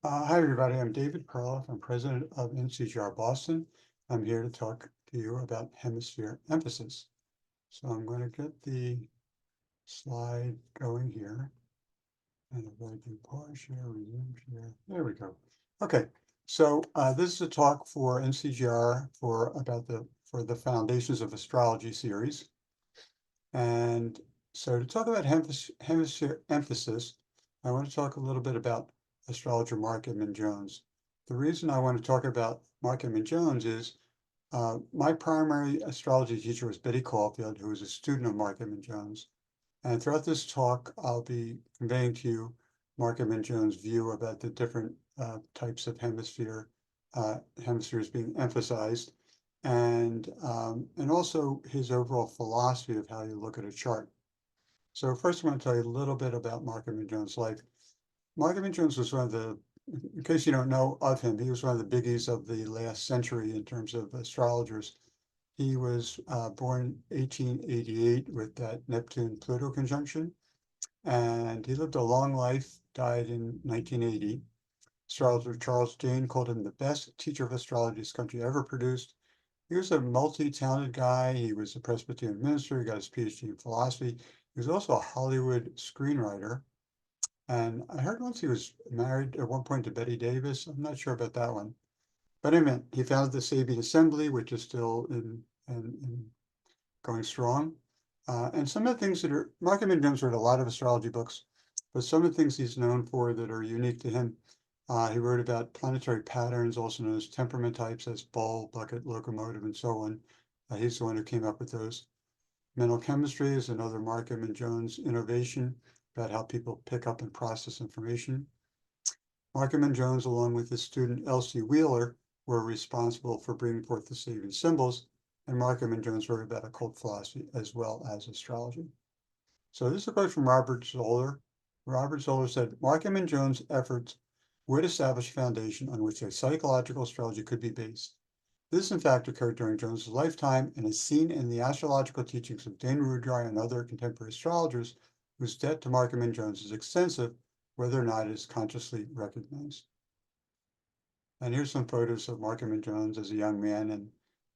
Hi, everybody. I'm David Perloff. I'm president of NCGR Boston. I'm here to talk to you about hemisphere emphasis. So I'm going to get the slide going here. And if I can pause share, resume share. There we go. Okay. So this is a talk for NCGR for the Foundations of Astrology series. And so to talk about hemisphere emphasis, I want to talk a little bit about astrologer Mark Edmund Jones. The reason I want to talk about Mark Edmund Jones is my primary astrology teacher was Betty Caulfield, who was a student of Mark Edmund Jones. And throughout this talk, I'll be conveying to you Mark Edmund Jones' view about the different types of hemispheres being emphasized, and also his overall philosophy of how you look at a chart. So first, I want to tell you a little bit about Mark Edmund Jones' life. Mark Edmund Jones was one of the, in case you don't know of him, he was one of the biggies of the last century in terms of astrologers. He was born 1888 with that Neptune-Pluto conjunction, and he lived a long life, died in 1980. Astrologer Charles Jane called him the best teacher of astrology this country ever produced. He was a multi-talented guy. He was a Presbyterian minister. He got his PhD in philosophy. He was also a Hollywood screenwriter. And I heard once he was married at one point to Betty Davis. I'm not sure about that one. But anyway, he founded the Sabian Assembly, which is still in going strong. And some of the things that are, Mark Edmund Jones wrote a lot of astrology books, but some of the things he's known for that are unique to him, he wrote about planetary patterns, also known as temperament types, as bull, bucket, locomotive, and so on. He's the one who came up with those. Mental chemistry is another Mark Edmund Jones innovation about how people pick up and process information. Mark Edmund Jones, along with his student Elsie Wheeler, were responsible for bringing forth the Sabian symbols, and Mark Edmund Jones wrote about occult philosophy as well as astrology. So this is a quote from Robert Zoller. Robert Zoller said, Mark Edmund Jones' efforts would establish a foundation on which a psychological astrology could be based. This, in fact, occurred during Jones's lifetime and is seen in the astrological teachings of Dane Rudry and other contemporary astrologers whose debt to Mark Edmund Jones is extensive, whether or not it is consciously recognized. And here's some photos of Mark Edmund Jones as a young man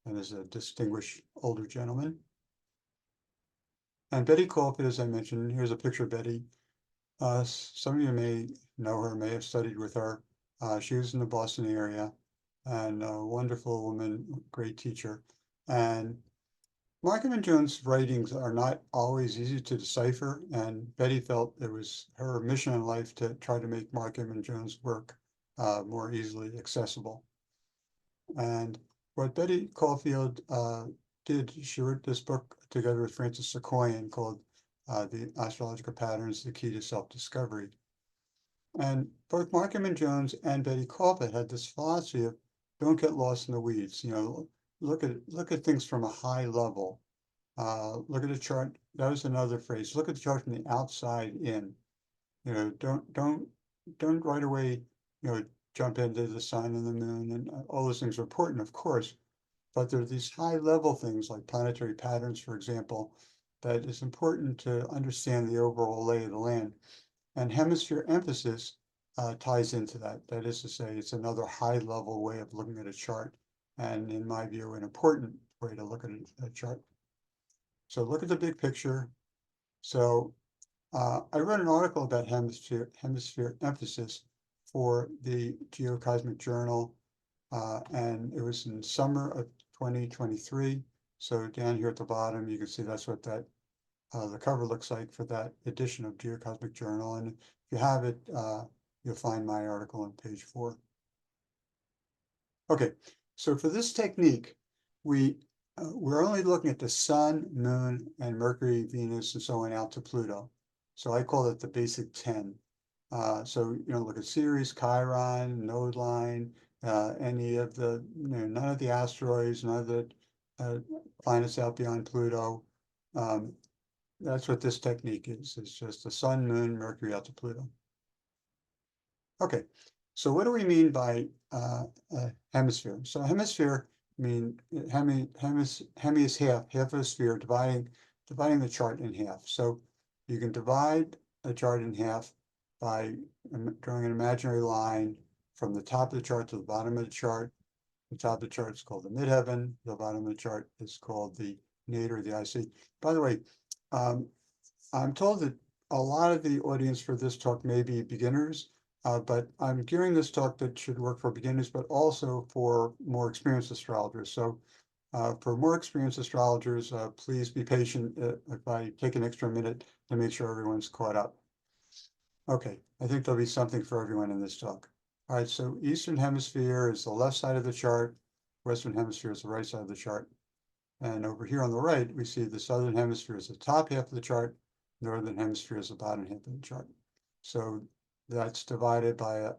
and as a distinguished older gentleman. And Betty Caulfield, as I mentioned, here's a picture of Betty. Some of you may know her, may have studied with her. She was in the Boston area and a wonderful woman, great teacher. And Mark Edmund Jones' writings are not always easy to decipher, and Betty felt it was her mission in life to try to make Mark Edmund Jones' work more easily accessible. And what Betty Caulfield did, she wrote this book together with Francis Sequoian called The Astrological Patterns, The Key to Self-Discovery. And both Mark Edmund Jones and Betty Caulfield had this philosophy of don't get lost in the weeds. Look at things from a high level. Look at the chart. That was another phrase. Look at the chart from the outside in. Don't right away, jump into the sun and the moon, and all those things are important, of course. But there are these high level things like planetary patterns, for example, that is important to understand the overall lay of the land. And hemisphere emphasis ties into that. That is to say, it's another high level way of looking at a chart. And in my view, an important way to look at a chart. So look at the big picture. So I wrote an article about hemisphere emphasis for the Geocosmic Journal, and it was in summer of 2023. So down here at the bottom, you can see that's what that the cover looks like for that edition of Geocosmic Journal. And if you have it, you'll find my article on page 4. Okay, so for this technique, we're only looking at the sun, moon, and Mercury, Venus, and so on out to Pluto. So I call it the basic 10. So look at Ceres, Chiron, node line, any of the none of the asteroids, none of the planets out beyond Pluto. That's what this technique is. It's just the sun, moon, Mercury out to Pluto. Okay, so what do we mean by hemisphere? So hemisphere mean hemi is half of a sphere, dividing the chart in half. So you can divide a chart in half by drawing an imaginary line from the top of the chart to the bottom of the chart. The top of the chart is called the midheaven. The bottom of the chart is called the nadir, the IC. By the way, I'm told that a lot of the audience for this talk may be beginners, but I'm gearing this talk that should work for beginners, but also for more experienced astrologers. So for more experienced astrologers, please be patient if I take an extra minute to make sure everyone's caught up. Okay, I think there'll be something for everyone in this talk. All right, so Eastern Hemisphere is the left side of the chart, Western Hemisphere is the right side of the chart. And over here on the right, we see the Southern Hemisphere is the top half of the chart, Northern Hemisphere is the bottom half of the chart. So that's divided by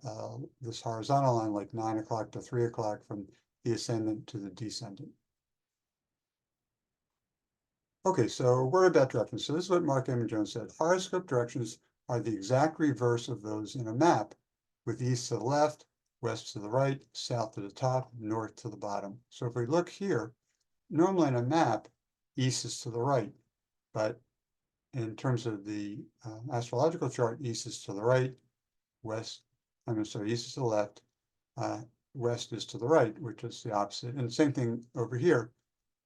this horizontal line, like 9 o'clock to 3 o'clock from the ascendant to the descendant. Okay, so word about directions. So this is what Mark Emmett Jones said. Horoscope directions are the exact reverse of those in a map, with east to the left, west to the right, south to the top, north to the bottom. So if we look here, normally in a map, east is to the right, but in terms of the astrological chart, east is to the right, east is to the left, west is to the right, which is the opposite. And the same thing over here.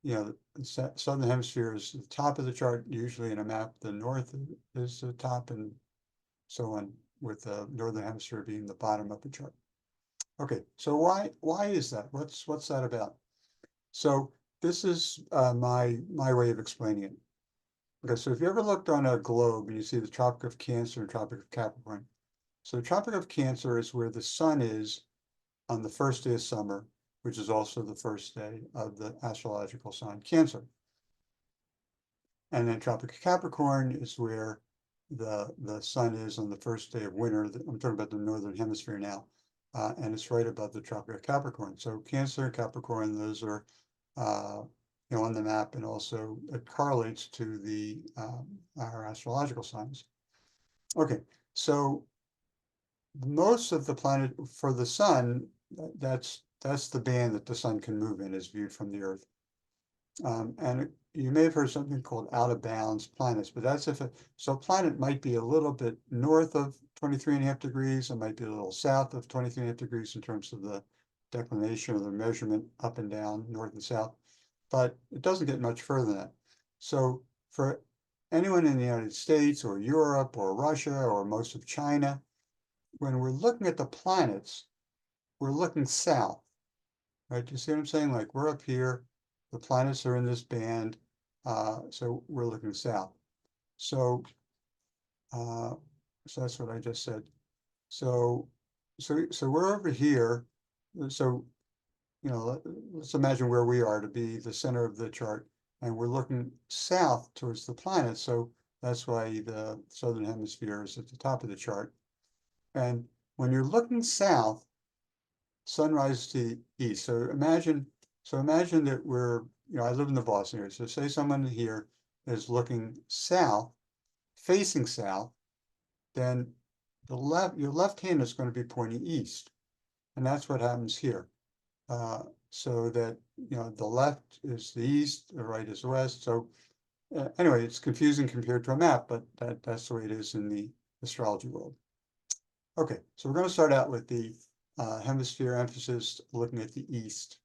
You know, the Southern Hemisphere is the top of the chart, usually in a map. The north is the top, and so on, with the Northern Hemisphere being the bottom of the chart. Okay, so why is that? What's that about? So this is my way of explaining it. Okay, so if you ever looked on a globe and you see the Tropic of Cancer and Tropic of Capricorn, so the Tropic of Cancer is where the sun is on the first day of summer, which is also the first day of the astrological sign Cancer. And then Tropic of Capricorn is where the sun is on the first day of winter. I'm talking about the Northern Hemisphere now, and it's right above the Tropic of Capricorn. So Cancer and Capricorn, those are on the map, and also it correlates to the our astrological signs. Okay, so most of the planet for the sun, that's the band that the sun can move in, is viewed from the Earth. And you may have heard something called out of bounds planets, but that's so a planet might be a little bit north of 23.5 degrees, it might be a little south of 23.5 degrees in terms of the declination or the measurement up and down, north and south, but it doesn't get much further than that. So for anyone in the United States or Europe or Russia or most of China, when we're looking at the planets, we're looking south, right? Do you see what I'm saying? Like we're up here, the planets are in this band, so we're looking south. So, so that's what I just said. So we're over here. So, let's imagine where we are to be the center of the chart, and we're looking south towards the planet. So that's why the Southern Hemisphere is at the top of the chart. And when you're looking south, sun rises to the east. So imagine that we're, I live in the Boston area. So say someone here is looking south, facing south, then your left hand is going to be pointing east. And that's what happens here. So that, the left is the east, the right is the west. So anyway, it's confusing compared to a map, but that's the way it is in the astrology world. Okay, so we're going to start out with the hemisphere emphasis, looking at the east.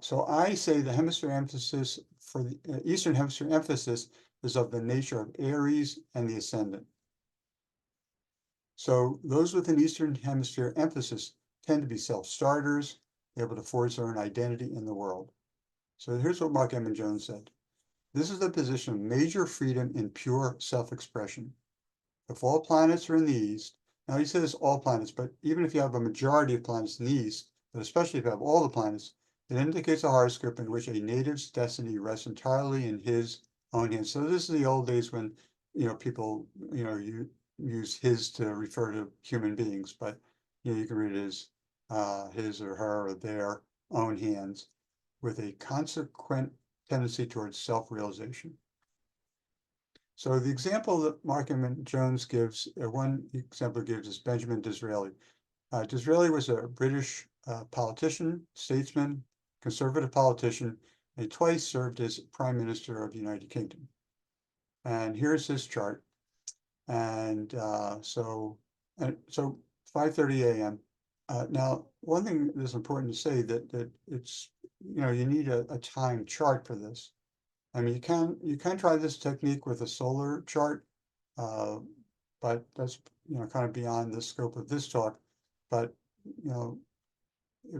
So I say the hemisphere emphasis for the Eastern Hemisphere emphasis is of the nature of Aries and the ascendant. So those with an Eastern Hemisphere emphasis tend to be self-starters, able to forge their own identity in the world. So here's what Mark Emmett Jones said. This is the position of major freedom in pure self-expression. If all planets are in the east, now he says all planets, but even if you have a majority of planets in the east, but especially if you have all the planets, it indicates a horoscope in which a native's destiny rests entirely in his own hands. So this is the old days when, people, you use his to refer to human beings, but, you can read it as his or her or their own hands, with a consequent tendency towards self-realization. So the example that Mark Emmett Jones gives, one example gives is Benjamin Disraeli. Disraeli was a British politician, statesman, conservative politician, and he twice served as Prime Minister of the United Kingdom. And here's his chart. And so And so 5:30 a.m. Now, one thing that's important to say that it's, you need a time chart for this. I mean, you can try this technique with a solar chart, uh, but that's, kind of beyond the scope of this talk. But, you know,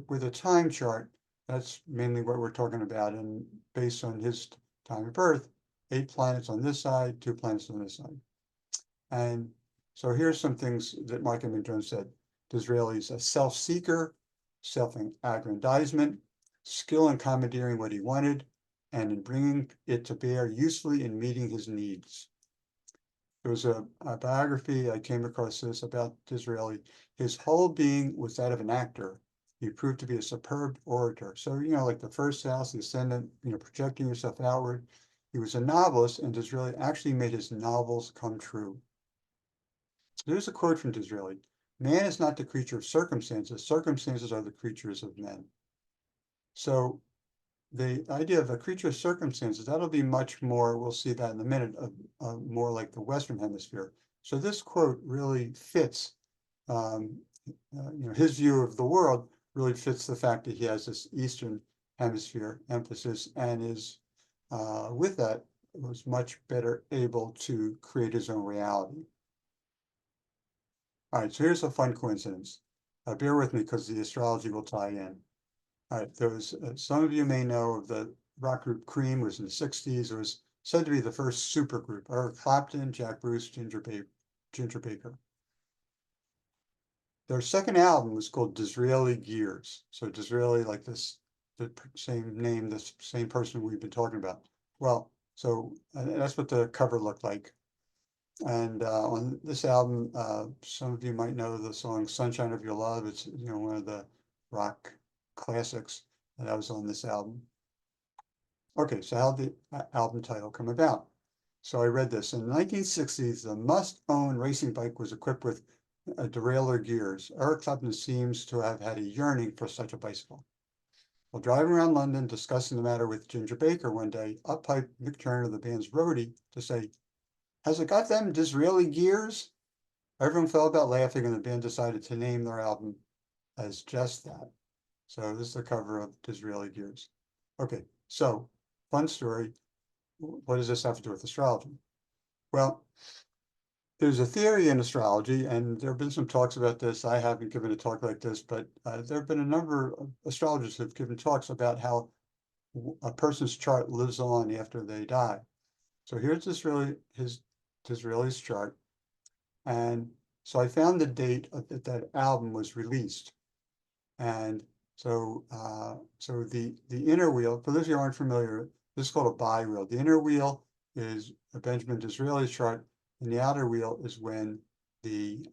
with a time chart, that's mainly what we're talking about. And based on his time of birth, 8 planets on this side, 2 planets on this side. And so here's some things that Michael McDermott said. Disraeli's a self-seeker, self-aggrandizement, skill in commandeering what he wanted, and in bringing it to bear usefully in meeting his needs. There was a biography, I came across this about Disraeli. His whole being was that of an actor. He proved to be a superb orator. So, like the first house, the ascendant, projecting yourself outward. He was a novelist, and Disraeli actually made his novels come true. There's a quote from Disraeli: "Man is not the creature of circumstances, circumstances are the creatures of men." So the idea of a creature of circumstances, that'll be much more, we'll see that in a minute, more like the Western Hemisphere. So this quote really fits, his view of the world really fits the fact that he has this Eastern Hemisphere emphasis and is, with that, was much better able to create his own reality. All right, so here's a fun coincidence. Bear with me because the astrology will tie in. All right, there was, some of you may know of the rock group Cream, was in the 60s. It was said to be the first supergroup. Eric Clapton, Jack Bruce, Ginger Baker. Their second album was called Disraeli Gears. So Disraeli, like this, the same name, the same person we've been talking about. Well, so that's what the cover looked like. And on this album, some of you might know the song "Sunshine of Your Love." It's, one of the rock classics that was on this album. Okay, so how did the album title come about? So I read this. In the 1960s, the must-own racing bike was equipped with derailleur gears. Eric Clapton seems to have had a yearning for such a bicycle. While driving around London discussing the matter with Ginger Baker one day, up piped Mick Turner, the band's roadie, to say, "Has it got them Disraeli gears?" Everyone fell about laughing, and the band decided to name their album as just that. So this is the cover of Disraeli Gears. Okay, so fun story. What does this have to do with astrology? Well, there's a theory in astrology, and there have been some talks about this. I haven't given a talk like this, but there have been a number of astrologers who have given talks about how a person's chart lives on after they die. So here's Disraeli's chart. And so I found the date that that album was released. And so, so the inner wheel, for those of you who aren't familiar, this is called a bi-wheel. The inner wheel is a Benjamin Disraeli chart, and the outer wheel is when the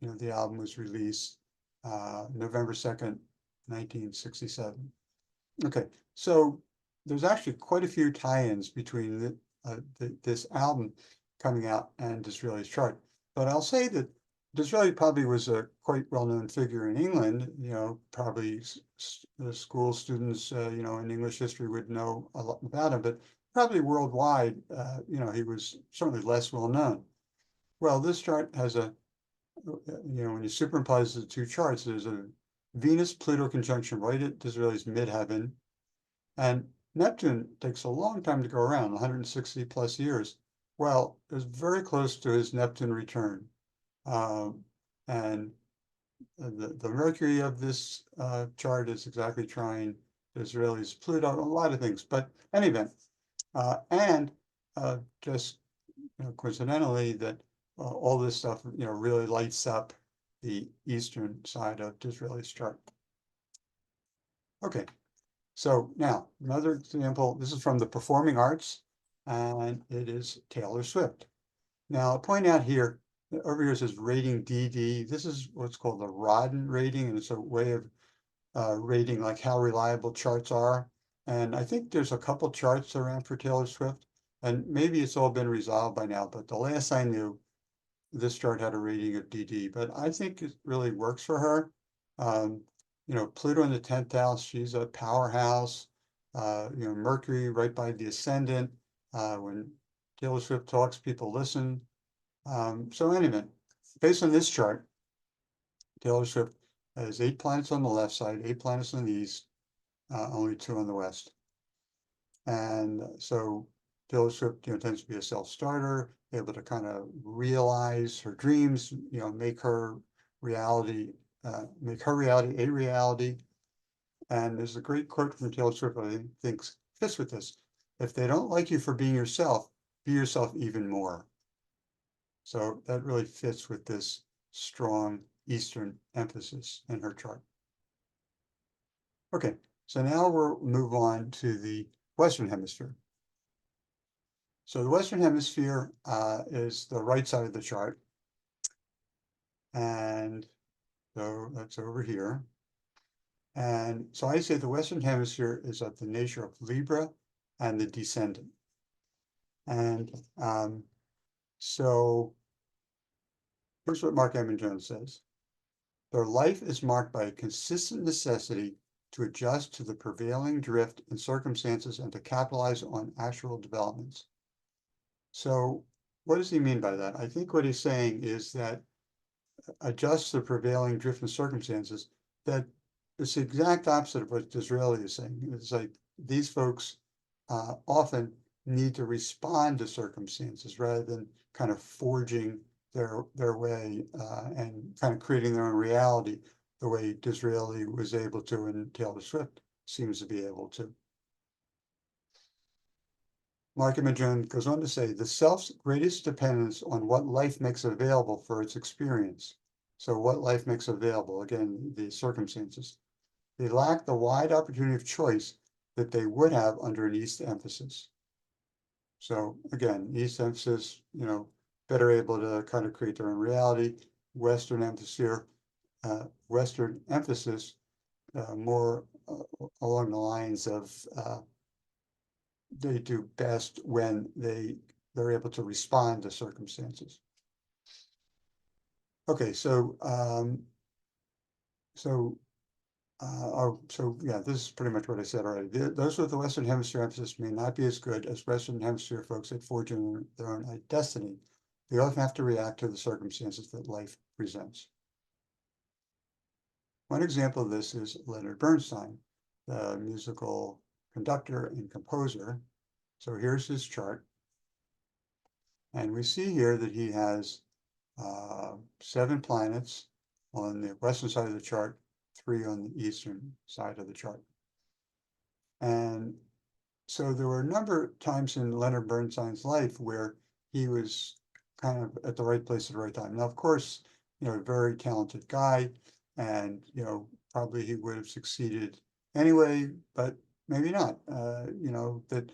the album was released, November 2nd, 1967. Okay, so there's actually quite a few tie-ins between this album coming out and Disraeli's chart. But I'll say that Disraeli probably was a quite well-known figure in England. Probably the school students, in English history would know a lot about him, but probably worldwide, he was certainly less well-known. Well, this chart has when you superimpose the two charts, there's a Venus-Pluto conjunction right at Disraeli's midheaven, and Neptune takes a long time to go around, 160 plus years. Well, it was very close to his Neptune return. And the Mercury of this chart is exactly trine Disraeli's Pluto, a lot of things. But in any event, and just coincidentally, that all this stuff really lights up the eastern side of Disraeli's chart. Okay, so now another example. This is from the Performing Arts, and it is Taylor Swift. Now, I'll point out here, over here it says rating DD. This is what's called the Rodden rating, and it's a way of rating like how reliable charts are. And I think there's a couple charts around for Taylor Swift, and maybe it's all been resolved by now, but the last I knew, this chart had a rating of DD, but I think it really works for her. Pluto in the 10th house, she's a powerhouse. Mercury right by the ascendant. When Taylor Swift talks, people listen. So anyway, based on this chart, Taylor Swift has 8 planets on the left side, 8 planets on the east, only 2 on the west. And so Taylor Swift, tends to be a self-starter, able to kind of realize her dreams, make her reality a reality. And there's a great quote from Taylor Swift I think fits with this. If they don't like you for being yourself, be yourself even more. So that really fits with this strong Eastern emphasis in her chart. Okay, so now we'll move on to the Western Hemisphere. So the Western Hemisphere is the right side of the chart. And so that's over here. And so I say the Western Hemisphere is of the nature of Libra and the descendant. And so here's what Mark Edmund Jones says. Their life is marked by a consistent necessity to adjust to the prevailing drift in circumstances and to capitalize on actual developments. So what does he mean by that? I think what he's saying is that adjust to the prevailing drift in circumstances, that it's the exact opposite of what Disraeli is saying. It's like these folks often need to respond to circumstances rather than kind of forging their way and kind of creating their own reality the way Disraeli was able to and Taylor Swift seems to be able to. Mark Edmund Jones goes on to say, the self's greatest dependence on what life makes available for its experience. So what life makes available, again, the circumstances. They lack the wide opportunity of choice that they would have under an East emphasis. So again, East emphasis, better able to kind of create their own reality. Western emphasis, more along the lines of they do best when they're able to respond to circumstances. Okay, so yeah, this is pretty much what I said already. Those with the Western Hemisphere emphasis may not be as good as Western Hemisphere folks at forging their own destiny. They often have to react to the circumstances that life presents. One example of this is Leonard Bernstein, the musical conductor and composer. So here's his chart. And we see here that he has 7 planets on the western side of the chart, 3 on the eastern side of the chart. And so there were a number of times in Leonard Bernstein's life where he was kind of at the right place at the right time. Now, of course, a very talented guy, and probably he would have succeeded anyway, but maybe not. That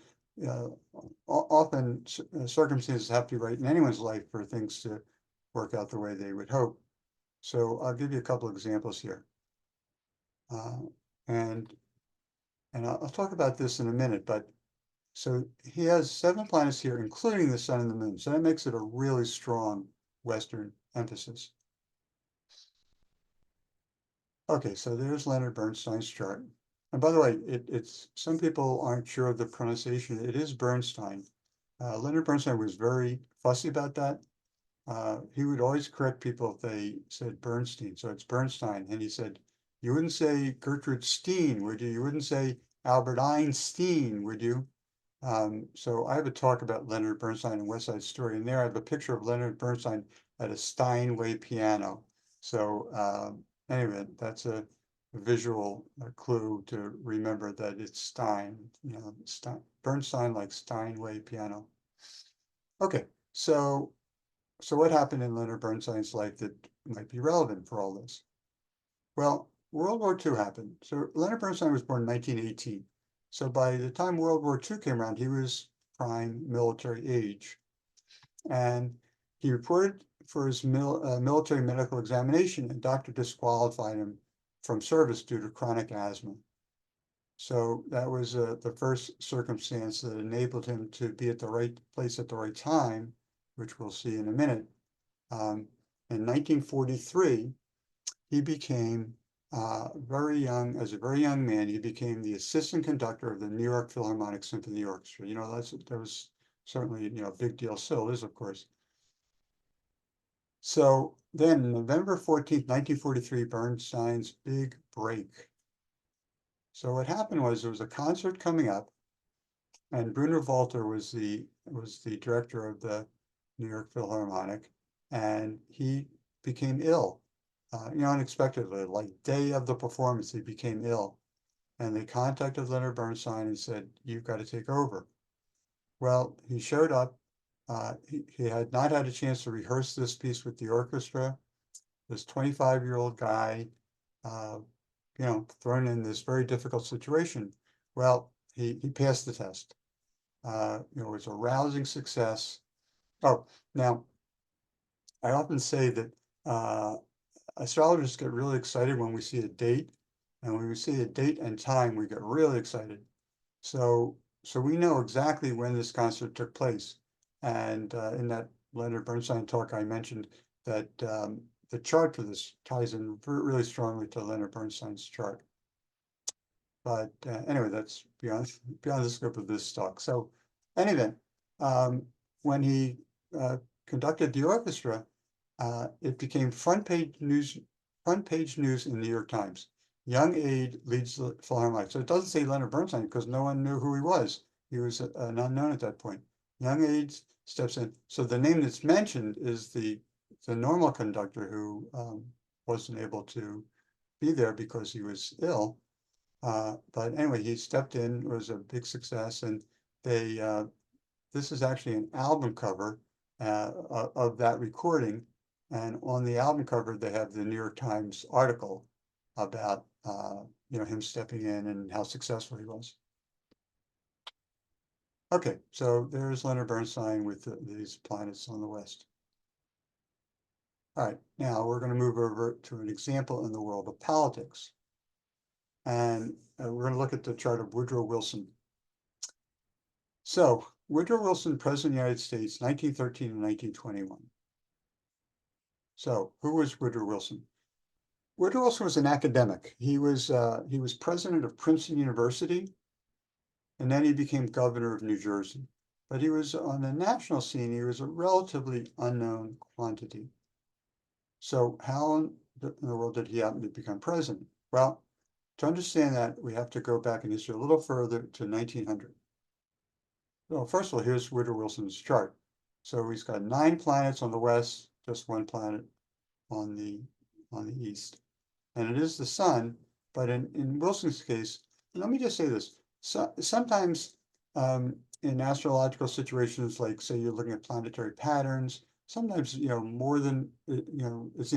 often circumstances have to be right in anyone's life for things to work out the way they would hope. So I'll give you a couple examples here. And I'll talk about this in a minute, but so he has 7 planets here, including the sun and the moon. So that makes it a really strong Western emphasis. Okay, so there's Leonard Bernstein's chart. And by the way, it's some people aren't sure of the pronunciation. It is Bernstein. Leonard Bernstein was very fussy about that. He would always correct people if they said Bernstein. So it's Bernstein. And he said, you wouldn't say Gertrude Stein, would you? You wouldn't say Albert Einstein, would you? So I have a talk about Leonard Bernstein in West Side Story, and there I have a picture of Leonard Bernstein at a Steinway piano. So anyway, that's a visual clue to remember that it's Stein, Bernstein like Steinway piano. Okay, so what happened in Leonard Bernstein's life that might be relevant for all this? Well, World War II happened. So Leonard Bernstein was born in 1918. So by the time World War II came around, he was prime military age. And he reported for his military medical examination, and doctor disqualified him from service due to chronic asthma. So that was the first circumstance that enabled him to be at the right place at the right time, which we'll see in a minute. In 1943, he became very young, as a very young man, he became the assistant conductor of the New York Philharmonic Symphony Orchestra. That was certainly, a big deal, still is, of course. So then November 14th, 1943, Bernstein's big break. So what happened was there was a concert coming up, and Bruno Walter was the director of the New York Philharmonic, and he became ill, unexpectedly, like day of the performance, he became ill, and they contacted Leonard Bernstein and said, "You've got to take over." Well, he showed up. He had not had a chance to rehearse this piece with the orchestra. This 25-year-old guy, uh, thrown in this very difficult situation. Well, he passed the test. It was a rousing success. Oh, now I often say that astrologers get really excited when we see a date, and when we see a date and time, we get really excited. So, so we know exactly when this concert took place. And in that Leonard Bernstein talk, I mentioned that the chart for this ties in really strongly to Leonard Bernstein's chart. But anyway, that's beyond the scope of this talk. So, anyway, when he conducted the orchestra, it became front page news in the New York Times. Young aide leads the Philharmonic. So it doesn't say Leonard Bernstein because no one knew who he was. He was an unknown at that point. Young aide steps in. So the name that's mentioned is the normal conductor who wasn't able to be there because he was ill. But anyway, he stepped in. It was a big success, and they. This is actually an album cover of that recording, and on the album cover they have the New York Times article about him stepping in and how successful he was. Okay, so there's Leonard Bernstein with these planets on the west. All right, now we're going to move over to an example in the world of politics. And we're going to look at the chart of Woodrow Wilson. So Woodrow Wilson, President of the United States, 1913 and 1921. So who was Woodrow Wilson? Woodrow Wilson was an academic. He was president of Princeton University, and then he became governor of New Jersey. But he was on the national scene, he was a relatively unknown quantity. So how in the world did he happen to become president? Well, to understand that, we have to go back in history a little further to 1900. Well, first of all, here's Woodrow Wilson's chart. So he's got 9 planets on the west, just 1 planet on the east. And it is the sun, but in Wilson's case, let me just say this. So, sometimes in astrological situations, like say you're looking at planetary patterns, sometimes, more than, it's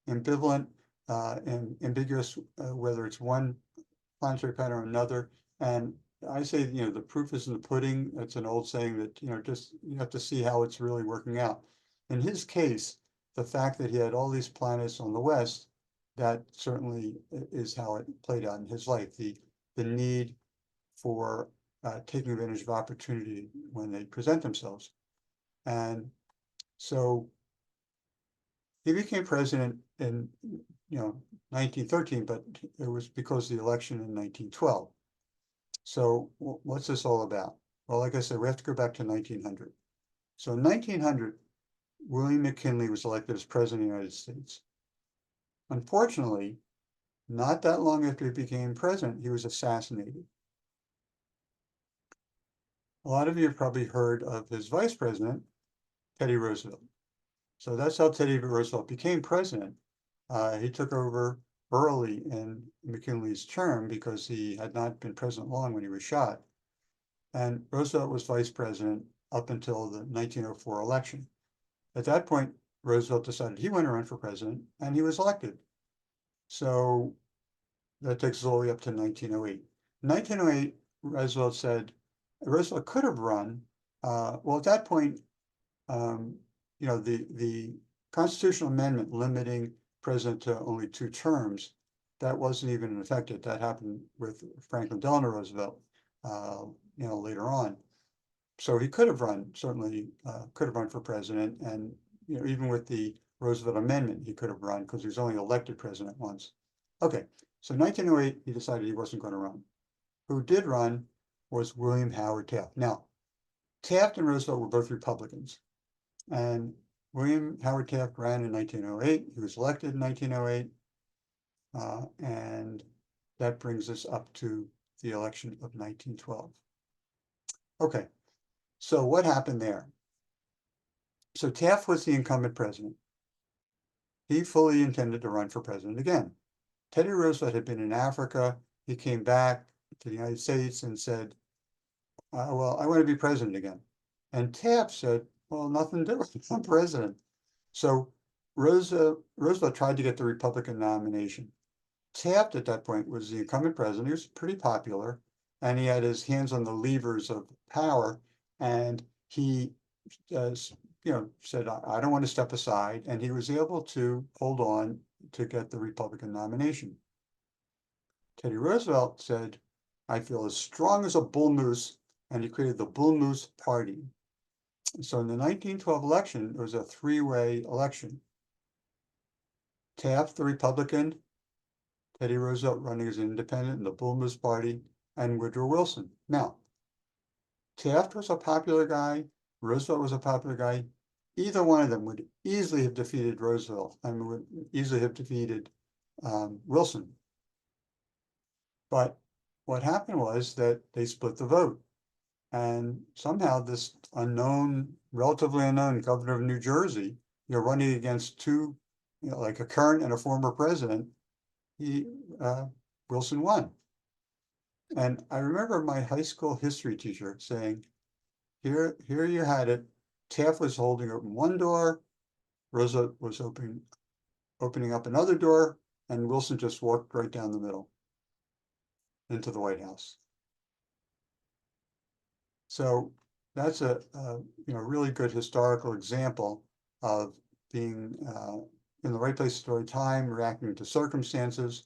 ambivalent and ambiguous, whether it's one planetary pattern or another. And I say, the proof is in the pudding. It's an old saying that, just you have to see how it's really working out. In his case, the fact that he had all these planets on the west, that certainly is how it played out in his life. The need for taking advantage of opportunity when they present themselves. And so he became president in 1913, but it was because of the election in 1912. So what's this all about? Well, like I said, we have to go back to 1900. So in 1900, William McKinley was elected as president of the United States. Unfortunately, not that long after he became president, he was assassinated. A lot of you have probably heard of his vice president, Teddy Roosevelt. So that's how Teddy Roosevelt became president. He took over early in McKinley's term because he had not been president long when he was shot. And Roosevelt was vice president up until the 1904 election. At that point, Roosevelt decided he wanted to run for president, and he was elected. So that takes us all the way up to 1908. 1908, Roosevelt could have run. Well, at that point, the constitutional amendment limiting president to only 2 terms, that wasn't even in effect yet. That happened with Franklin Delano Roosevelt, later on. So he could have run, certainly could have run for president. And, even with the Roosevelt Amendment, he could have run because he was only elected president once. Okay, so 1908, he decided he wasn't going to run. Who did run was William Howard Taft. Now, Taft and Roosevelt were both Republicans. And William Howard Taft ran in 1908. He was elected in 1908. And that brings us up to the election of 1912. Okay, so what happened there? So Taft was the incumbent president. He fully intended to run for president again. Teddy Roosevelt had been in Africa. He came back to the United States and said, well, I want to be president again. And Taft said, well, nothing different. I'm president. So Roosevelt tried to get the Republican nomination. Taft at that point was the incumbent president. He was pretty popular, and he had his hands on the levers of power. And he, said, "I don't want to step aside," and he was able to hold on to get the Republican nomination. Teddy Roosevelt said, "I feel as strong as a bull moose," and he created the Bull Moose Party. So in the 1912 election, it was a three-way election. Taft, the Republican, Teddy Roosevelt running as an independent in the Bull Moose Party, and Woodrow Wilson. Now, Taft was a popular guy. Roosevelt was a popular guy. Either one of them would easily have defeated Roosevelt and would easily have defeated Wilson. But what happened was that they split the vote. And somehow this unknown, relatively unknown governor of New Jersey, running against two, like a current and a former president, Wilson won. And I remember my high school history teacher saying, here you had it. Taft was holding open one door, Roosevelt was opening up another door, and Wilson just walked right down the middle into the White House. So that's a really good historical example of being in the right place at the right time, reacting to circumstances,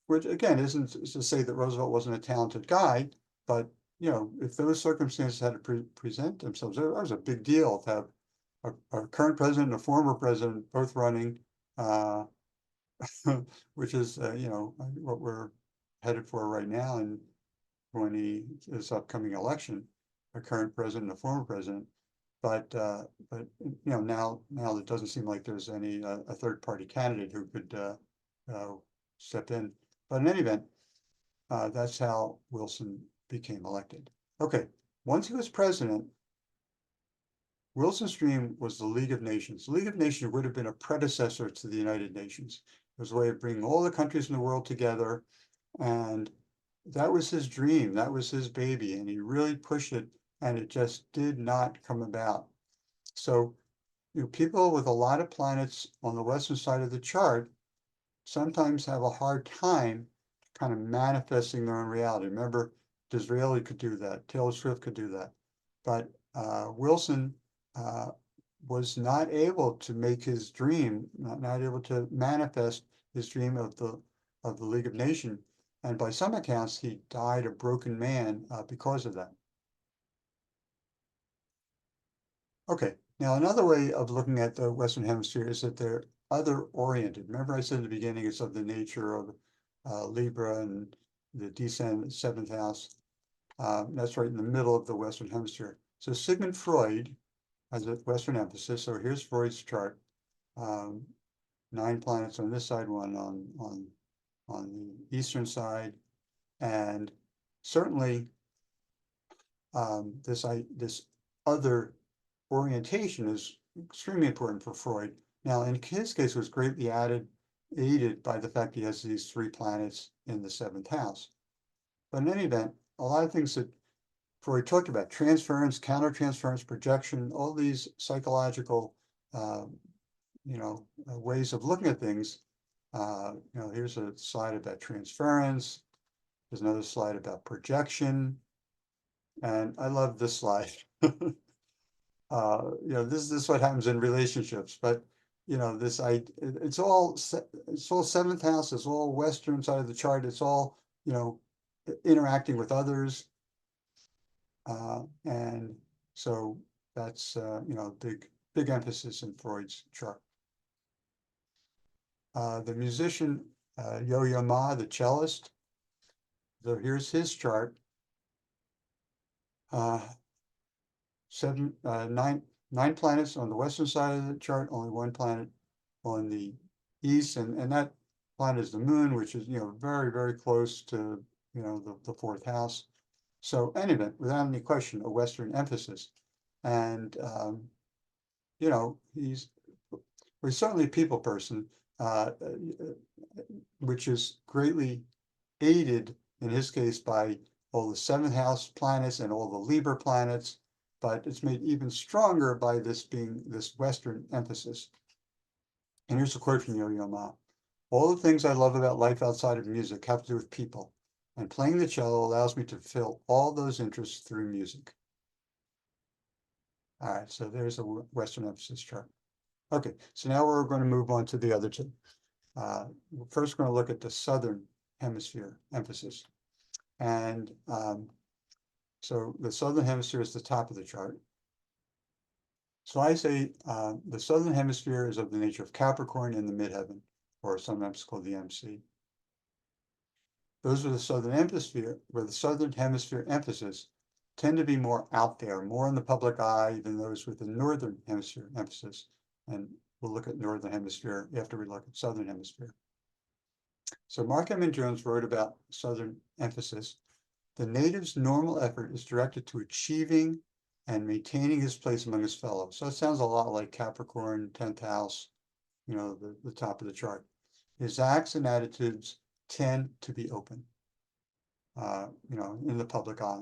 which again isn't to say that Roosevelt wasn't a talented guy, but if those circumstances had to present themselves, that was a big deal to have a current president and a former president both running, which is what we're headed for right now in this upcoming election, a current president and a former president. But now it doesn't seem like there's any a third party candidate who could step in. But in any event, that's how Wilson became elected. Okay, once he was president, Wilson's dream was the League of Nations. The League of Nations would have been a predecessor to the United Nations. It was a way of bringing all the countries in the world together, and that was his dream. That was his baby, and he really pushed it, and it just did not come about. So, people with a lot of planets on the western side of the chart sometimes have a hard time kind of manifesting their own reality. Remember, Disraeli could do that. Taylor Swift could do that. But Wilson was not able to make his dream, not able to manifest his dream of the League of Nations. And by some accounts, he died a broken man because of that. Okay, now another way of looking at the Western Hemisphere is that they're other oriented. Remember I said in the beginning it's of the nature of Libra and the descent, seventh house. That's right in the middle of the Western Hemisphere. So Sigmund Freud has a Western emphasis. So here's Freud's chart. 9 planets on this side, one on the eastern side, and certainly this other orientation is extremely important for Freud. Now, in his case, it was greatly aided by the fact he has these 3 planets in the 7th house. But in any event, a lot of things that Freud talked about, transference, countertransference, projection, all these psychological, ways of looking at things. Here's a slide about transference. There's another slide about projection. And I love this slide. This is what happens in relationships, but it's all 7th house, it's all western side of the chart, it's all interacting with others, and so that's big emphasis in Freud's chart. The musician Yo-Yo Ma, the cellist, so here's his chart. 9 9 planets on the western side of the chart, only 1 planet on the east, and that planet is the moon, which is, very, very close to, the fourth house. So anyway, without any question, a Western emphasis. And, he's certainly a people person, which is greatly aided in his case by all the seventh house planets and all the Libra planets, but it's made even stronger by this being this Western emphasis. And here's a quote from Yo-Yo Ma. All the things I love about life outside of music have to do with people, and playing the cello allows me to fulfill all those interests through music. All right, so there's a Western emphasis chart. Okay, so now we're going to move on to the other two. First, we're going to look at the Southern Hemisphere emphasis. And so the Southern Hemisphere is the top of the chart. So I say the Southern Hemisphere is of the nature of Capricorn in the midheaven, or sometimes called the MC. Those with the Southern Hemisphere, where the Southern Hemisphere emphasis tend to be more out there, more in the public eye than those with the Northern Hemisphere emphasis. And we'll look at Northern Hemisphere after we look at Southern Hemisphere. So Mark Emmett Jones wrote about Southern emphasis. The native's normal effort is directed to achieving and maintaining his place among his fellows. So it sounds a lot like Capricorn, 10th house, the top of the chart. His acts and attitudes tend to be open, in the public eye.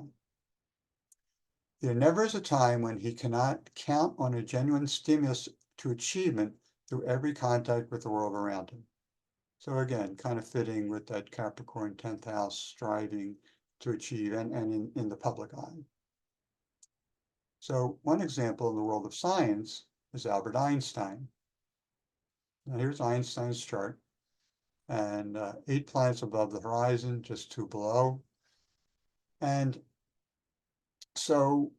There never is a time when he cannot count on a genuine stimulus to achievement through every contact with the world around him. So again, kind of fitting with that Capricorn 10th house striving to achieve and in the public eye. So one example in the world of science is Albert Einstein. Now here's Einstein's chart, and 8 planets above the horizon, just 2 below. And so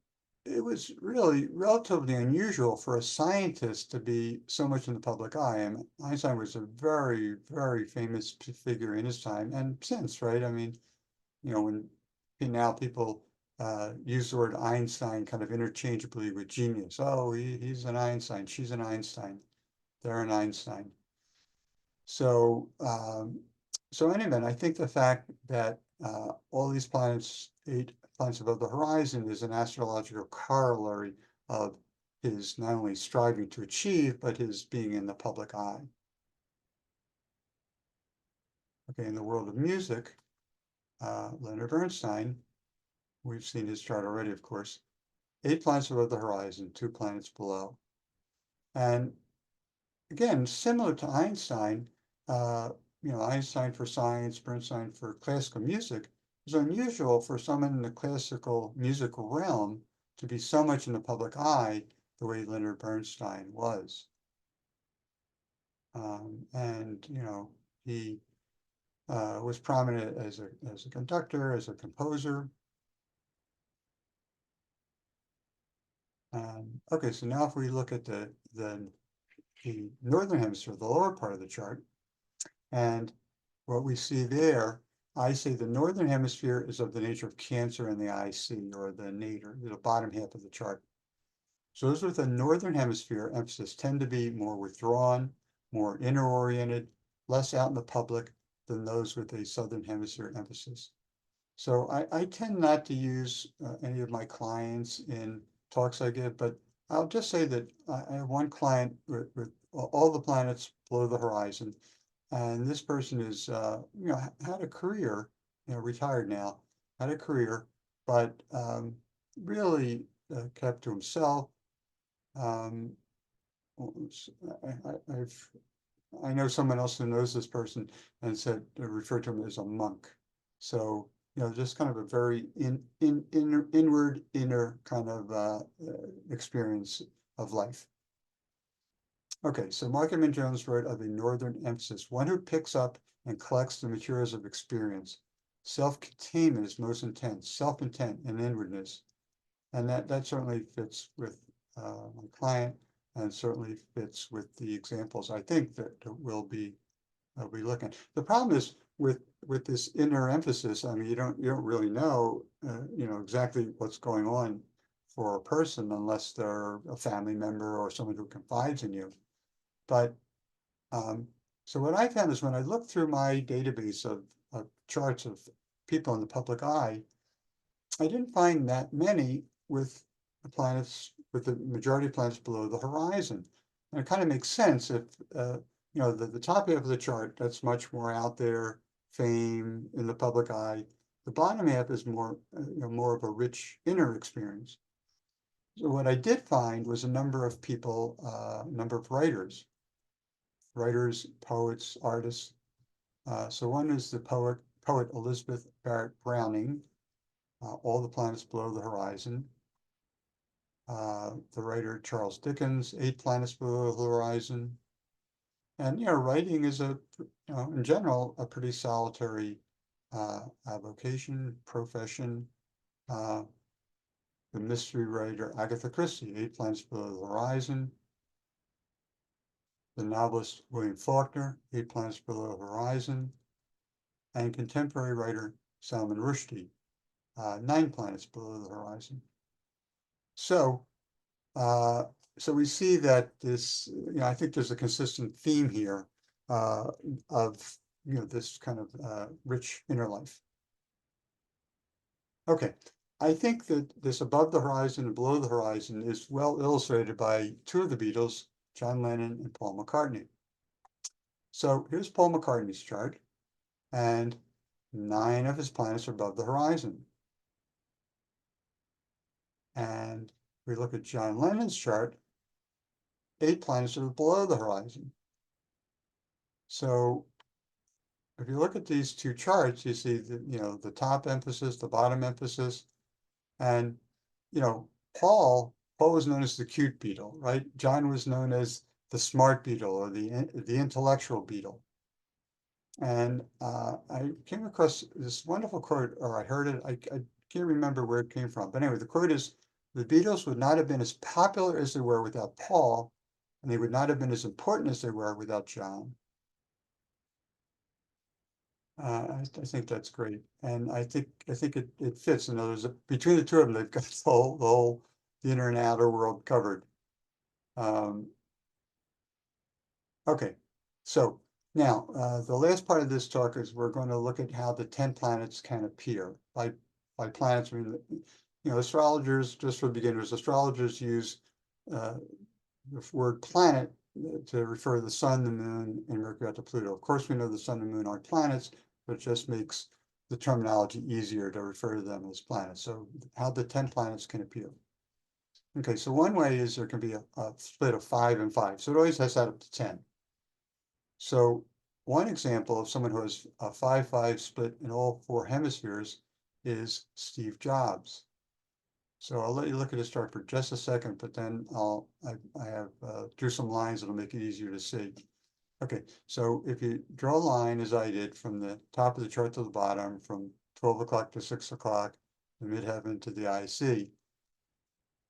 it was really relatively unusual for a scientist to be so much in the public eye. And Einstein was a very, very famous figure in his time and since, right? I mean, when now people use the word Einstein kind of interchangeably with genius. Oh, he's an Einstein, she's an Einstein, they're an Einstein. So, so anyway, I think the fact that all these planets, 8 planets above the horizon, is an astrological corollary of his not only striving to achieve, but his being in the public eye. Okay, in the world of music, Leonard Bernstein, we've seen his chart already, of course, 8 planets above the horizon, 2 planets below. And again, similar to Einstein, Einstein for science, Bernstein for classical music, is unusual for someone in the classical musical realm to be so much in the public eye the way Leonard Bernstein was. And, he was prominent as a conductor, as a composer. Okay, so now if we look at the Northern Hemisphere, the lower part of the chart, and what we see there, I say the Northern Hemisphere is of the nature of Cancer in the IC, or the nadir, the bottom half of the chart. So those with the Northern Hemisphere emphasis tend to be more withdrawn, more inner-oriented, less out in the public than those with a Southern Hemisphere emphasis. So I tend not to use any of my clients in talks I give, but I'll just say that I have one client with all the planets below the horizon, and this person is, had a career, retired now, had a career, but really kept to himself. I know someone else who knows this person and said referred to him as a monk. So just kind of a very inward, inner kind of experience of life. Okay, so Mark Emmett Jones wrote of a northern emphasis, one who picks up and collects the materials of experience. Self-containment is most intense, self-intent and inwardness. And that certainly fits with my client, and certainly fits with the examples I think that we'll be looking. The problem is with this inner emphasis. I mean, you don't really know exactly what's going on for a person unless they're a family member or someone who confides in you. But so what I found is when I looked through my database of charts of people in the public eye, I didn't find that many with the planets, with the majority of planets below the horizon. And it kind of makes sense if, the top half of the chart, that's much more out there, fame in the public eye. The bottom half is more, more of a rich inner experience. So what I did find was a number of people, a number of writers, poets, artists. So one is the poet Elizabeth Barrett Browning, All the Planets Below the Horizon. The writer Charles Dickens, 8 Planets Below the Horizon. And, writing is in general, a pretty solitary avocation, profession. The mystery writer Agatha Christie, 8 Planets Below the Horizon. The novelist William Faulkner, 8 Planets Below the Horizon. And contemporary writer Salman Rushdie, 9 Planets Below the Horizon. So we see that this, I think there's a consistent theme here of, this kind of rich inner life. Okay, I think that this above the horizon and below the horizon is well illustrated by 2 of the Beatles, John Lennon and Paul McCartney. So here's Paul McCartney's chart, and 9 of his planets are above the horizon. And we look at John Lennon's chart, 8 planets are below the horizon. So if you look at these 2 charts, you see that, the top emphasis, the bottom emphasis, and, Paul was known as the cute beetle, right? John was known as the smart beetle or the intellectual beetle. And I came across this wonderful quote, or I heard it, I can't remember where it came from. But anyway, the quote is, the Beatles would not have been as popular as they were without Paul, and they would not have been as important as they were without John. I think that's great, and I think it fits. In other words, between the 2 of them, they've got the inner and outer world covered. Okay, so now the last part of this talk is we're going to look at how the 10 planets can appear. By planets, I mean, astrologers, just for beginners, astrologers use the word planet to refer to the sun, the moon, and Mercury out to Pluto. Of course, we know the sun and moon aren't planets, but it just makes the terminology easier to refer to them as planets. So how the 10 planets can appear. Okay, so one way is there can be a split of 5 and 5. So it always has that up to 10. So one example of someone who has a 5-5 split in all 4 hemispheres is Steve Jobs. So I'll let you look at his chart for just a second, but then I have drew some lines that'll make it easier to see. Okay, so if you draw a line as I did from the top of the chart to the bottom, from 12 o'clock to 6 o'clock, the midheaven to the IC,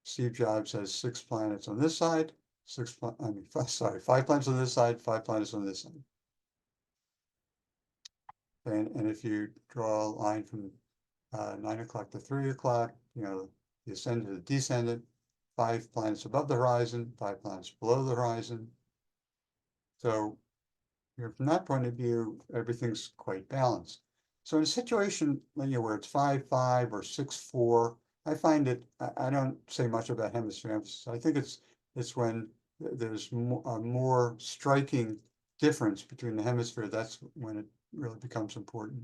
Steve Jobs has 6 planets on this side, 5 planets on this side, 5 planets on this side. And if you draw a line from 9 o'clock to 3 o'clock, the ascendant, the descendant, 5 planets above the horizon, 5 planets below the horizon. So from that point of view, everything's quite balanced. So in a situation where it's 5-5 or 6-4, I find it, I don't say much about hemisphere emphasis. I think it's when there's a more striking difference between the hemisphere, that's when it really becomes important.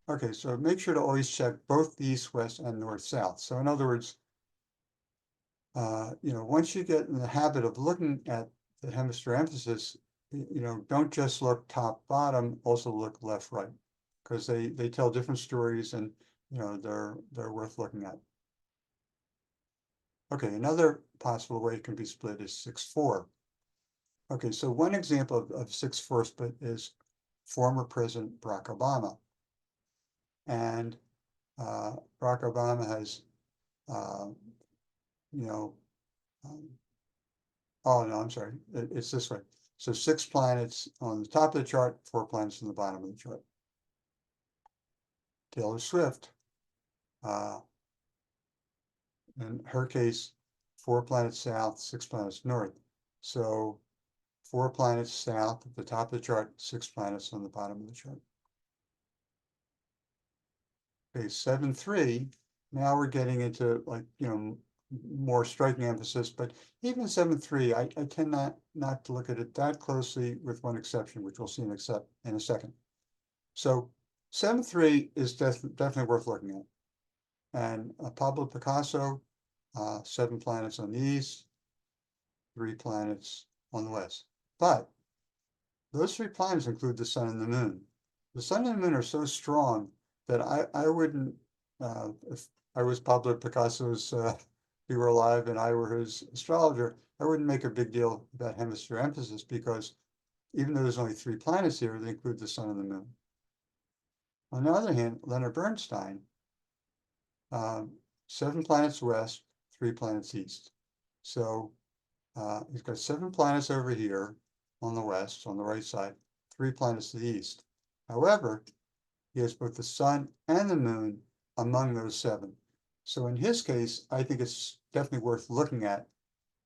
Okay, so make sure to always check both the east, west, and north, south. So in other words, once you get in the habit of looking at the hemisphere emphasis, don't just look top, bottom, also look left, right, because they tell different stories, and they're worth looking at. Okay, another possible way it can be split is 6-4. Okay, so one example of 6-4 split is former President Barack Obama. And Barack Obama has, oh no, I'm sorry, it's this way. So 6 planets on the top of the chart, 4 planets on the bottom of the chart. Taylor Swift, in her case, 4 planets south, 6 planets north. So 4 planets south at the top of the chart, 6 planets on the bottom of the chart. Okay, 7-3, now we're getting into like, more striking emphasis, but even 7-3, I tend not to look at it that closely with one exception, which we'll see in a second. So 7-3 is definitely worth looking at. And Pablo Picasso, 7 planets on the east, 3 planets on the west. But those 3 planets include the sun and the moon. The sun and the moon are so strong that I wouldn't, if I was Pablo Picasso's, if he were alive and I were his astrologer, I wouldn't make a big deal about hemisphere emphasis because even though there's only 3 planets here, they include the sun and the moon. On the other hand, Leonard Bernstein, 7 planets west, 3 planets east. So he's got 7 planets over here on the west, on the right side, 3 planets to the east. However, he has both the sun and the moon among those 7. So in his case, I think it's definitely worth looking at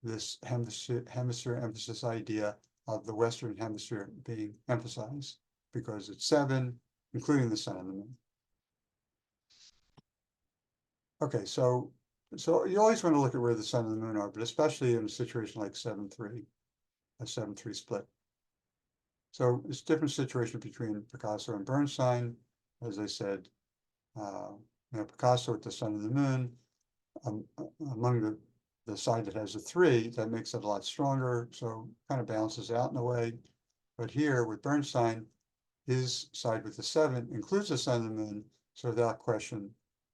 this hemisphere emphasis idea of the Western Hemisphere being emphasized because it's 7, including the sun and the moon. Okay, so you always want to look at where the sun and the moon are, but especially in a situation like 7-3, a 7-3 split. So it's a different situation between Picasso and Bernstein. As I said, Picasso with the sun and the moon, among the side that has a 3, that makes it a lot stronger, so kind of balances out in a way. But here with Bernstein, his side with the 7 includes the sun and the moon, so without question,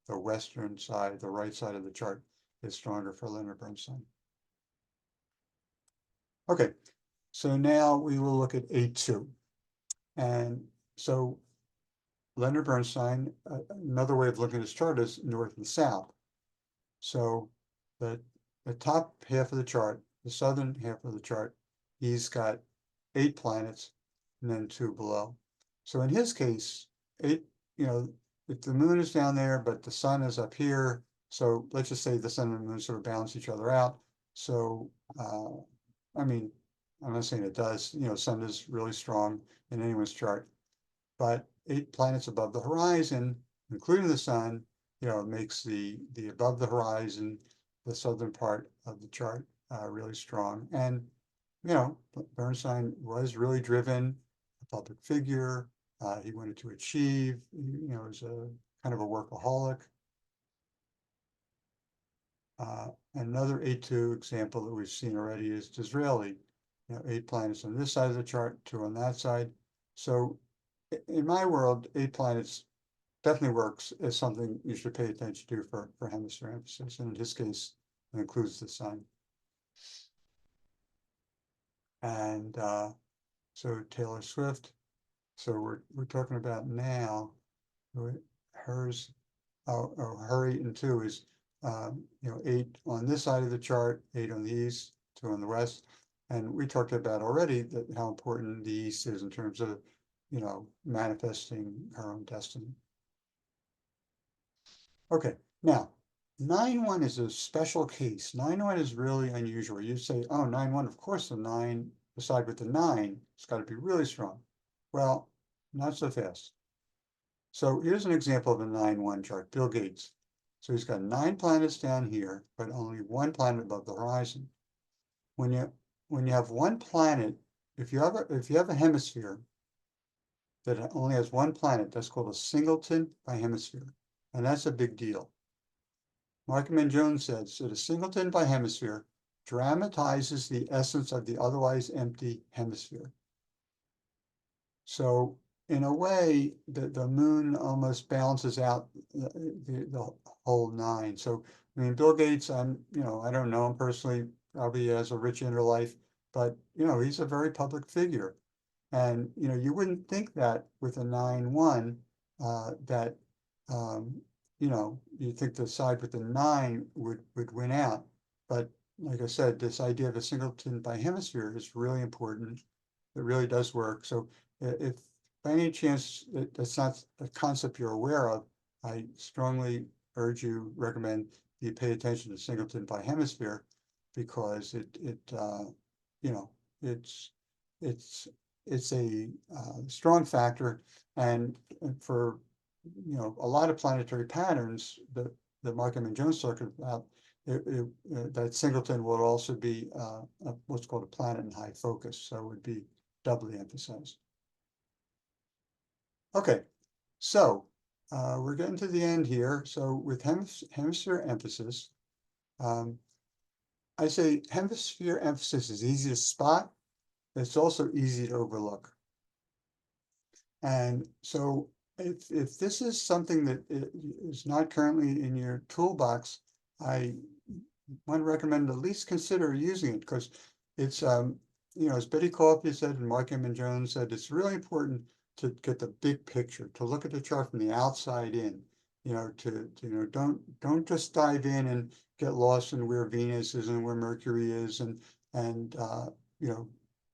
the western side, the right side of the chart, is stronger for Leonard Bernstein. Okay, so now we will look at A2. And so Leonard Bernstein, another way of looking at his chart is north and south. So the top half of the chart, the southern half of the chart, he's got 8 planets and then 2 below. So in his case, 8, if the moon is down there, but the sun is up here, so let's just say the sun and the moon sort of balance each other out. So, I mean, I'm not saying it does, sun is really strong in anyone's chart, but 8 planets above the horizon, including the sun, makes the above the horizon, the southern part of the chart, really strong. And, Bernstein was really driven, a public figure. He wanted to achieve, was a kind of a workaholic. Another A2 example that we've seen already is Disraeli, 8 planets on this side of the chart, 2 on that side. So in my world, 8 planets definitely works as something you should pay attention to for hemisphere emphasis. And in this case, it includes the sun. And so Taylor Swift. So we're talking about now, hers, her 8 and 2 is 8 on this side of the chart, 8 on the east, 2 on the west. And we talked about already that how important the east is in terms of, manifesting her own destiny. Okay, now 9-1 is a special case. 9-1 is really unusual. You say, oh, 9-1, of course the 9, the side with the 9, it's got to be really strong. Well, not so fast. So here's an example of a 9-1 chart, Bill Gates. So he's got 9 planets down here, but only 1 planet above the horizon. When you have 1 planet, if you have a hemisphere that only has 1 planet, that's called a singleton by hemisphere. And that's a big deal. Markman Jones says that a singleton by hemisphere dramatizes the essence of the otherwise empty hemisphere. So in a way, the moon almost balances out the whole 9. So, I mean, Bill Gates, I don't know him personally, probably has a rich inner life, but, he's a very public figure. And, you wouldn't think that with a 9-1, that, you think the side with the 9 would win out. But like I said, this idea of a singleton by hemisphere is really important. It really does work. So if by any chance that's not a concept you're aware of, I strongly recommend you pay attention to singleton by hemisphere, because you know, it's it's it's a strong factor, and for a lot of planetary patterns that Markham and Jones talked about, that singleton will also be what's called a planet in high focus, so it would be doubly emphasized. Okay, so we're getting to the end here. So with hemisphere emphasis, I say hemisphere emphasis is easy to spot. It's also easy to overlook. And so if this is something that is not currently in your toolbox, I want to recommend at least consider using it, because it's, as Betty Coffey said and Mark Emmon Jones said, it's really important to get the big picture, to look at the chart from the outside in, don't just dive in and get lost in where Venus is and where Mercury is, and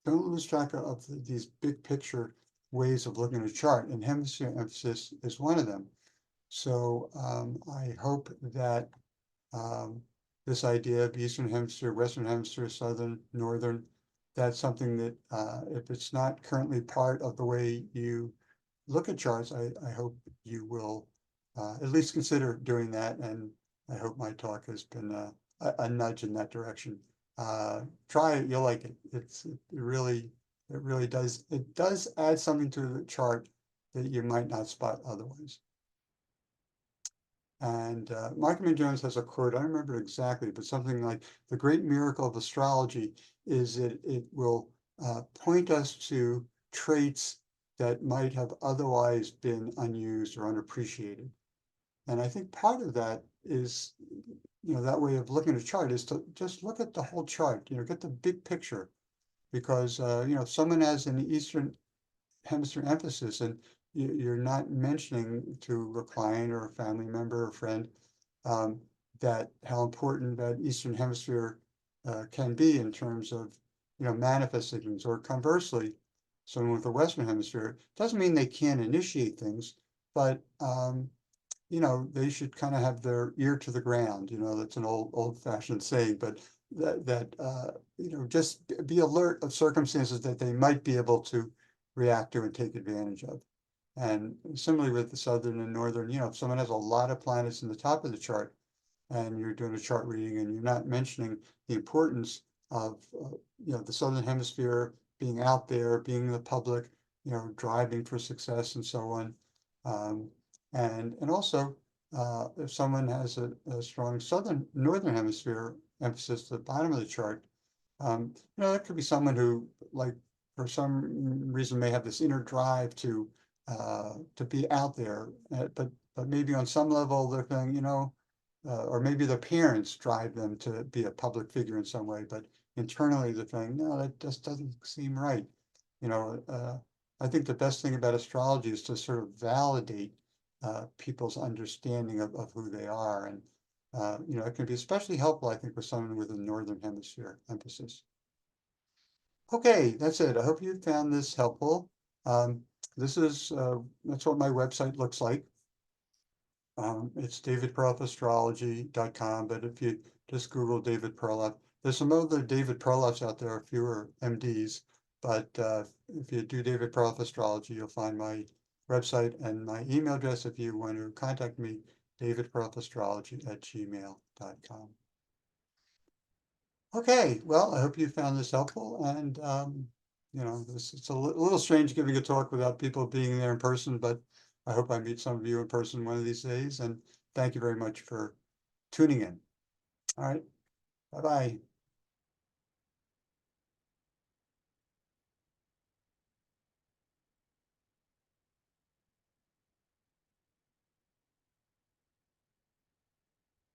don't lose track of these big picture ways of looking at a chart, and hemisphere emphasis is one of them. So I hope that this idea of Eastern Hemisphere, Western Hemisphere, Southern, Northern, that's something that if it's not currently part of the way you look at charts, I hope you will at least consider doing that, and I hope my talk has been a nudge in that direction. Try it, you'll like it. It really does add something to the chart that you might not spot otherwise. And Markham and Jones has a quote, I don't remember exactly, but something like, the great miracle of astrology is that it will point us to traits that might have otherwise been unused or unappreciated. And I think part of that is, that way of looking at a chart is to just look at the whole chart, get the big picture. Because, if someone has an Eastern Hemisphere emphasis, and you're not mentioning to a client or a family member or friend that how important that Eastern Hemisphere can be in terms of manifesting things, or conversely, someone with the Western Hemisphere, doesn't mean they can't initiate things, but they should kind of have their ear to the ground. That's an old-fashioned saying, but that just be alert of circumstances that they might be able to react to and take advantage of. And similarly with the Southern and Northern, if someone has a lot of planets in the top of the chart, and you're doing a chart reading and you're not mentioning the importance of the Southern Hemisphere being out there, being in the public, driving for success and so on. And also, if someone has a strong Northern Hemisphere emphasis at the bottom of the chart, that could be someone who, like, for some reason may have this inner drive to be out there, but maybe on some level they're thinking, or maybe their parents drive them to be a public figure in some way, but internally they're thinking, no, that just doesn't seem right. I think the best thing about astrology is to sort of validate people's understanding of who they are, and it can be especially helpful, I think, with someone with a Northern Hemisphere emphasis. Okay, that's it. I hope you found this helpful. That's what my website looks like. It's davidperloffastrology.com, but if you just Google David Perloff, there's some other David Perloffs out there, fewer MDs, but if you do David Perloff Astrology, you'll find my website and my email address if you want to contact me, davidperloffastrology@gmail.com. Okay, well, I hope you found this helpful, and it's a little strange giving a talk without people being there in person, but I hope I meet some of you in person one of these days, and thank you very much for tuning in. All right, bye-bye.